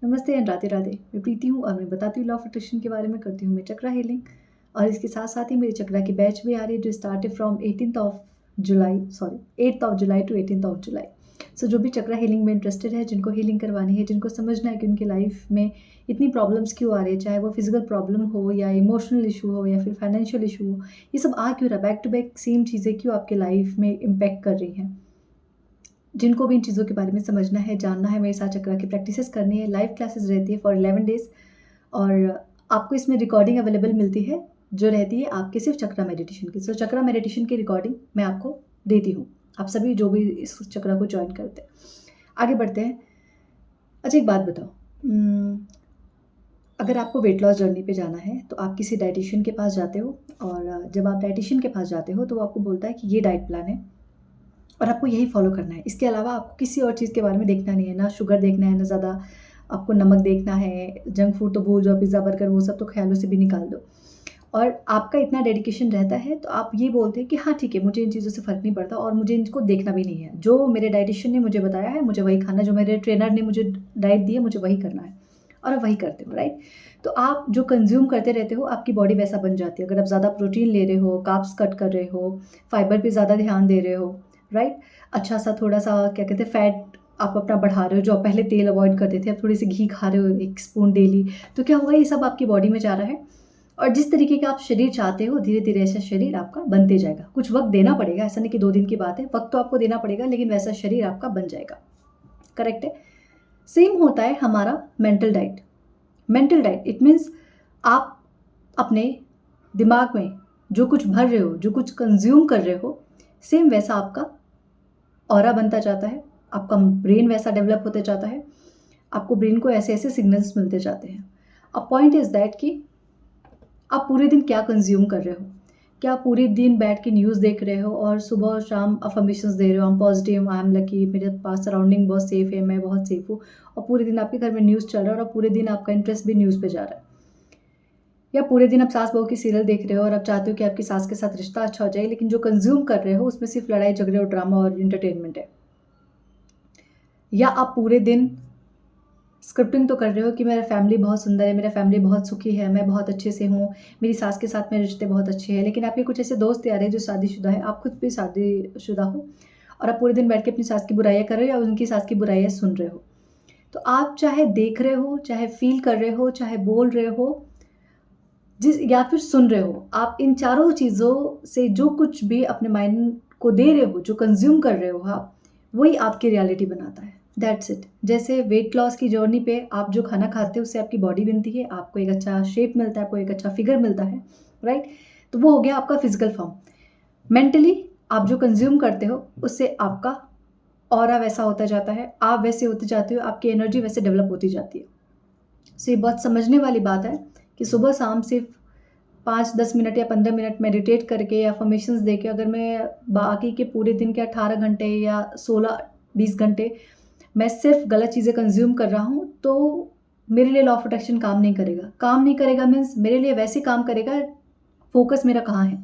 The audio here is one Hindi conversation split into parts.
नमस्ते एंड राधे राधे। मैं प्रीति हूँ और मैं बताती हूँ लॉ ऑफ अट्रैक्शन के बारे में, करती हूँ मैं चक्रा हीलिंग। और इसके साथ साथ ही मेरी चक्रा की बैच भी आ रही है जो started from 8th of July to 18th of July. So जो भी चक्रा हीलिंग में इंटरेस्टेड है, जिनको हीलिंग करवानी है, जिनको समझना है कि उनकी लाइफ में इतनी प्रॉब्लम्स क्यों आ रही है, चाहे वो फिजिकल प्रॉब्लम हो या इमोशनल इशू हो या फिर फाइनेंशियल इशू हो, ये सब आ क्यों रहा, बैक टू बैक सेम चीज़ें क्यों आपके लाइफ में इम्पैक्ट कर रही हैं, जिनको भी इन चीज़ों के बारे में समझना है, जानना है, मेरे साथ चक्रा की प्रैक्टिसेस करनी है। लाइव क्लासेस रहती है फॉर 11 डेज़ और आपको इसमें रिकॉर्डिंग अवेलेबल मिलती है जो रहती है आपके सिर्फ चक्रा मेडिटेशन की। सो चक्रा मेडिटेशन की रिकॉर्डिंग मैं आपको देती हूँ, आप सभी जो भी इस चक्रा को ज्वाइन करते हैं। आगे बढ़ते हैं। अच्छा, एक बात बताओ, अगर आपको वेट लॉस जर्नी पे जाना है तो आप किसी डाइटिशियन के पास जाते हो और जब आप डाइटिशियन के पास जाते हो तो वो आपको बोलता है कि ये डाइट प्लान है और आपको यही फॉलो करना है। इसके अलावा आपको किसी और चीज़ के बारे में देखना नहीं है, ना शुगर देखना है, ना ज़्यादा आपको नमक देखना है, जंक फूड तो भूल जाओ, पिज़्ज़ा बर्गर वो सब तो ख्यालों से भी निकाल दो। और आपका इतना डेडिकेशन रहता है तो आप ये बोलते हैं कि हाँ ठीक है, मुझे इन चीज़ों से फ़र्क नहीं पड़ता और मुझे इनको देखना भी नहीं है। जो मेरे डाइटिशियन ने मुझे बताया है मुझे वही खाना है, जो मेरे ट्रेनर ने मुझे डाइट दी है मुझे वही करना है और आप वही करते हो, राइट? तो आप जो कंज़्यूम करते रहते हो आपकी बॉडी वैसा बन जाती है। अगर आप ज़्यादा प्रोटीन ले रहे हो, कार्ब्स कट कर रहे हो, फाइबर पे ज़्यादा ध्यान दे रहे हो, राइट? अच्छा-सा थोड़ा-सा क्या कहते हैं फैट आप अपना बढ़ा रहे हो, जो आप पहले तेल अवॉइड करते थे, अब थोड़ी-सी घी खा रहे हो 1 स्पून डेली, तो क्या होगा, ये सब आपकी बॉडी में जा रहा है और जिस तरीके का आप शरीर चाहते हो, धीरे-धीरे ऐसा शरीर आपका बनते जाएगा। कुछ वक़्त देना पड़ेगा, ऐसा नहीं कि 2 दिन की बात है, वक़्त तो आपको देना पड़ेगा लेकिन वैसा शरीर आपका बन जाएगा, करेक्ट है? सेम होता है हमारा mental diet. Mental diet it means आप अपने दिमाग में जो कुछ भर रहे हो, जो कुछ कंज़्यूम कर रहे हो, सेम वैसा आपका ऑरा बनता जाता है, आपका ब्रेन वैसा डेवलप होते जाता है, आपको ब्रेन को ऐसे-ऐसे सिग्नल्स मिलते जाते हैं। अब पॉइंट इज़ दैट कि आप पूरे दिन क्या कंज़्यूम कर रहे हो? क्या आप पूरे दिन बैठ के न्यूज़ देख रहे हो और सुबह और शाम अफ़र्मेशंस दे रहे हो, I am positive, I am lucky, मेरे पास सराउंडिंग बहुत सेफ़ है, मैं बहुत सेफ़ हूँ, और पूरे दिन आपके घर में न्यूज़ चल रहा है और पूरे दिन आपका इंटरेस्ट भी न्यूज़ पे जा रहा है। या पूरे दिन आप सास-बहू की सीरियल देख रहे हो और आप चाहते हो कि आपकी सास के साथ रिश्ता अच्छा हो जाए, लेकिन जो कंज़्यूम कर रहे हो उसमें सिर्फ़ लड़ाई झगड़े और ड्रामा और एंटरटेनमेंट है। या आप पूरे दिन स्क्रिप्टिंग तो कर रहे हो कि मेरा फैमिली बहुत सुंदर है, मेरा फैमिली बहुत सुखी है, मैं बहुत अच्छे से हूँ, मेरी सास के साथ मेरे रिश्ते बहुत अच्छे हैं, लेकिन आपके कुछ ऐसे दोस्त यार हैं जो शादीशुदा हैं, आप खुद भी शादीशुदा हो और आप पूरे दिन बैठ के अपनी सास की बुराइयाँ कर रहे हो या उनकी सास की बुराइयाँ सुन रहे हो। तो आप चाहे देख रहे हो, चाहे फ़ील कर रहे हो, चाहे बोल रहे हो, जिस या फिर सुन रहे हो, आप इन चारों चीज़ों से जो कुछ भी अपने माइंड को दे रहे हो, जो कंज़्यूम कर रहे हो आप, वही आपकी रियलिटी बनाता है। That's it. जैसे वेट लॉस की जर्नी पे आप जो खाना खाते हो उससे आपकी बॉडी बनती है, आपको एक अच्छा शेप मिलता है, आपको एक अच्छा फिगर मिलता है, राइट? तो वो हो गया आपका फिज़िकल फ़ॉर्म। मेंटली आप जो कंज़्यूम करते हो उससे आपका ऑरा वैसा होता जाता है, आप वैसे होते जाते हो, आपकी एनर्जी वैसे डेवलप होती जाती है। सो ये बहुत समझने वाली बात है कि सुबह-शाम सिर्फ 5-10 मिनट या 15 मिनट मेडिटेट करके या अफ़र्मेशंस देके अगर मैं बाकी के पूरे दिन के 18 घंटे या 16-20 घंटे मैं सिर्फ़ गलत चीज़ें कंज़्यूम कर रहा हूँ, तो मेरे लिए लॉ ऑफ अट्रैक्शन काम नहीं करेगा। काम नहीं करेगा मीन्स मेरे लिए वैसे काम करेगा, फ़ोकस मेरा कहाँ है?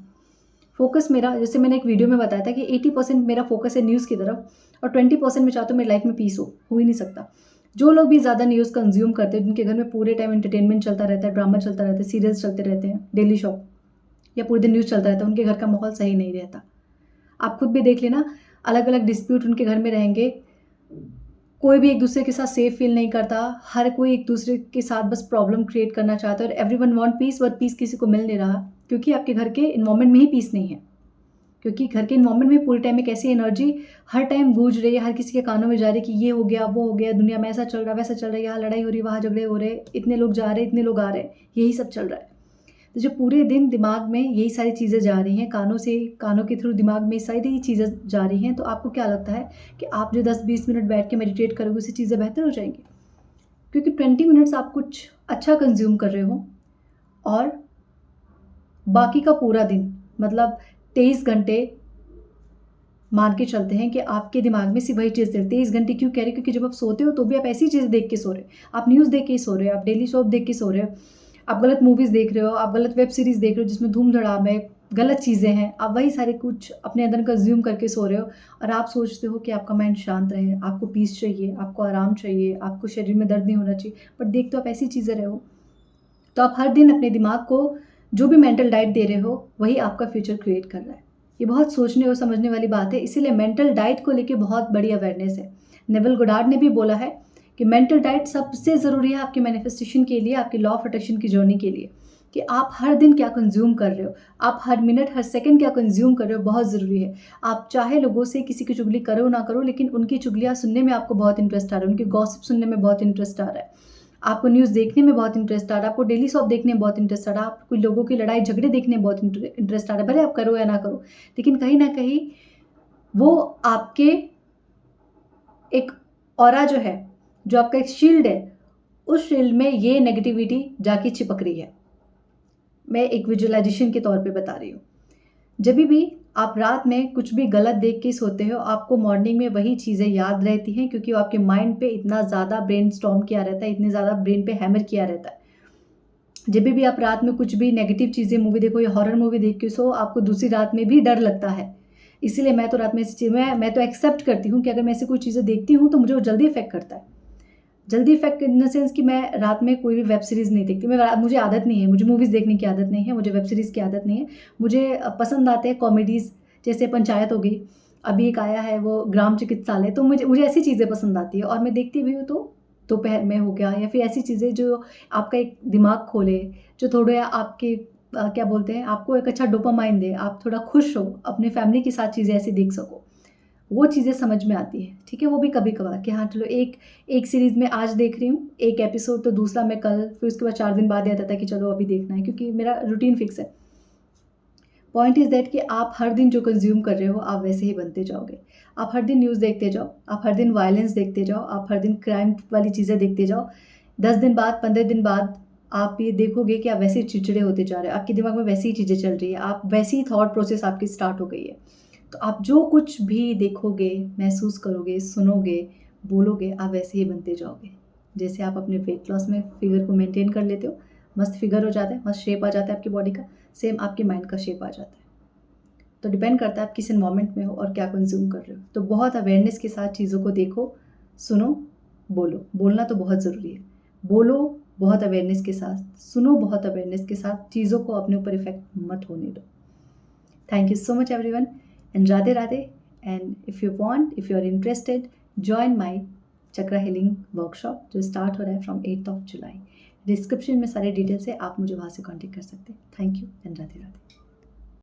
फ़ोकस मेरा, जैसे मैंने एक वीडियो में बताया था कि 80% मेरा फ़ोकस है न्यूज़ की तरफ और 20% मैं चाहता हूँ मेरी लाइफ़ में पीस हो ही नहीं सकता। जो लोग भी ज़्यादा न्यूज़ कंज़्यूम करते हैं, जिनके घर में पूरे टाइम एंटरटेनमेंट चलता रहता है, ड्रामा चलता रहता है, सीरियल्स चलते रहते हैं, डेली शो या पूरे दिन न्यूज़ चलता रहता है, उनके घर का माहौल सही नहीं रहता। आप खुद भी देख लेना, अलग-अलग डिस्प्यूट उनके घर में रहेंगे, कोई भी एक-दूसरे के साथ सेफ फ़ील नहीं करता, हर कोई एक-दूसरे के साथ बस प्रॉब्लम क्रिएट करना चाहता है और everyone want piece but peace किसी को मिल नहीं रहा, क्योंकि आपके घर के एनवायरनमेंट में ही पीस नहीं है। क्योंकि घर के एनवायरनमेंट में पूरे टाइम एक ऐसी एनर्जी हर टाइम गूंज रही है, हर किसी के कानों में जा रही है कि ये हो गया, वो हो गया, दुनिया में ऐसा चल रहा है, वैसा चल रहा है, यहाँ लड़ाई हो रही है, वहाँ झगड़े हो रहे हैं, इतने लोग जा रहे हैं, इतने लोग आ रहे हैं, यही सब चल रहा है। तो जो पूरे दिन दिमाग में यही सारी चीज़ें जा रही हैं, कानों के थ्रू दिमाग में सारी चीज़ें जा रही हैं, तो आपको क्या लगता है कि आप जो 10-20 मिनट बैठ के मेडिटेट करोगे उससे चीज़ें बेहतर हो जाएँगी? क्योंकि 20 मिनट्स आप कुछ अच्छा कंज़्यूम कर रहे हो और बाकी का पूरा दिन मतलब 23 घंटे मान के चलते हैं कि आपके दिमाग में सिर्फ़ वही चीज़ चलती है। 23 घंटे क्यों कह रही हूँ? क्योंकि जब आप सोते हो तो भी आप ऐसी चीज़ें देख के सो रहे हो। आप न्यूज़ देख के ही सो रहे हो, आप डेली सोप देख के सो रहे हो, आप गलत मूवीज़ देख रहे हो, आप गलत वेब सीरीज़ देख रहे हो जिसमें धूम-धड़ाम है, गलत चीज़ें हैं, आप वही सारे कुछ अपने अंदर कंज़्यूम करके सो रहे हो और आप सोचते हो कि आपका माइंड शांत रहे, आपको पीस चाहिए, आपको आराम चाहिए, आपको शरीर में दर्द नहीं होना चाहिए, बट देख तो आप ऐसी चीज़ें रहे हो। तो आप हर दिन अपने दिमाग को जो भी मेंटल डाइट दे रहे हो, वही आपका फ्यूचर क्रिएट कर रहा है। ये बहुत सोचने और समझने वाली बात है, इसीलिए मेंटल डाइट को लेके बहुत बड़ी अवेयरनेस है। नेविल गोडार्ड ने भी बोला है कि मेंटल डाइट सबसे ज़रूरी है आपकी मैनिफेस्टेशन के लिए, आपकी लॉ ऑफ अट्रैक्शन की जर्नी के लिए, कि आप हर दिन क्या कंज़्यूम कर रहे हो, आप हर मिनट, हर सेकंड क्या कंज़्यूम कर रहे हो, बहुत ज़रूरी है। आप चाहे लोगों से किसी की चुगली करो ना करो, लेकिन उनकी चुगलियाँ सुनने में आपको बहुत इंटरेस्ट आ रहा है, उनकी गॉसिप सुनने में बहुत इंटरेस्ट आ रहा है। आपको न्यूज़ देखने में बहुत इंटरेस्ट आ रहा है, आपको डेली सोप देखने में बहुत इंटरेस्ट आ रहा है, आपको लोगों की लड़ाई झगड़े देखने में बहुत इंटरेस्ट आ रहा है, भले आप करो या ना करो। लेकिन कहीं न कहीं वो आपके एक ऑरा जो है, जो आपका एक शील्ड है, उस शील्ड में ये नेगेटिविटी जाके चिपक रही है। मैं एक विजुअलाइज़ेशन के तौर पे बता रही हूँ। जभी भी आप रात में कुछ भी गलत देख के सोते हो, आपको मॉर्निंग में वही चीज़ें याद रहती हैं, क्योंकि वो आपके माइंड पे इतना ज़्यादा ब्रेनस्टॉर्म किया रहता है, इतनी ज़्यादा ब्रेन पे हैमर किया रहता है। जभी भी आप रात में कुछ भी नेगेटिव चीज़ें मूवी देखो या हॉरर मूवी देख के सो, आपको दूसरी रात में भी डर लगता है। इसीलिए मैं तो रात में ऐसी चीज़ मैं तो एक्सेप्ट करती हूँ कि अगर मैं ऐसी कोई चीज़ें देखती हूँ, तो मुझे वो जल्दी इफ़ेक्ट करता है। जल्दी इफ़ेक्ट इन द सेंस कि मैं रात में कोई भी वेब सीरीज़ नहीं देखती। मुझे आदत नहीं है, मुझे मूवीज़ देखने की आदत नहीं है, मुझे वेब सीरीज़ की आदत नहीं है। मुझे पसंद आते हैं कॉमेडीज़, जैसे पंचायत हो गई, अभी एक आया है वो ग्राम चिकित्सालय, तो मुझे मुझे ऐसी चीज़ें पसंद आती है और मैं देखती भी हूँ, तो दोपहर में हो गया या फिर ऐसी चीज़ें जो आपका एक दिमाग खोले, जो थोड़े आपके क्या बोलते हैं, आपको एक अच्छा डोपामाइन दे, आप थोड़ा खुश हो, अपने फैमिली के साथ चीज़ें ऐसी देख सको। वो चीज़ें समझ में आती हैं, ठीक है? वो भी कभी-कभार कि हाँ, चलो एक एक सीरीज़ में आज देख रही हूँ, एक एपिसोड तो दूसरा मैं कल, फिर उसके बाद 4 दिन बाद याद आता है कि चलो अभी देखना है, क्योंकि मेरा रूटीन फिक्स है। पॉइंट इज़ दैट कि आप हर दिन जो कंज़्यूम कर रहे हो, आप वैसे ही बनते जाओगे। आप हर दिन न्यूज़ देखते जाओ, आप हर दिन वायलेंस देखते जाओ, आप हर दिन क्राइम वाली चीज़ें देखते जाओ। 10 दिन बाद, 15 दिन बाद आप ये देखोगे कि आप वैसे ही चिड़चिड़े होते जा रहे हो, आपके दिमाग में वैसी ही चीज़ें चल रही है, आप वैसी ही थॉट प्रोसेस आपकी स्टार्ट हो गई है। तो आप जो कुछ भी देखोगे, महसूस करोगे, सुनोगे, बोलोगे, आप वैसे ही बनते जाओगे। जैसे आप अपने वेट लॉस में फिगर को मेंटेन कर लेते हो, मस्त फिगर हो जाता है, मस्त शेप आ जाता है आपकी बॉडी का, सेम आपके माइंड का शेप आ जाता है। तो डिपेंड करता है आप किस एनवायरनमेंट में हो और क्या कंज़्यूम कर रहे हो। तो बहुत अवेयरनेस के साथ चीज़ों को देखो, सुनो, बोलो। बोलना तो बहुत ज़रूरी है। बोलो बहुत अवेयरनेस के साथ, सुनो बहुत अवेयरनेस के साथ, चीज़ों को अपने ऊपर इफ़ेक्ट मत होने दो। Thank you so much everyone, and Radhe Radhe. And if you want, if you are interested, join my chakra healing workshop जो स्टार्ट हो रहा है from 8th of July। Description में सारे डिटेल्स है, आप मुझे वहाँ से कॉन्टेक्ट कर सकते हैं। Thank you and Radhe Radhe.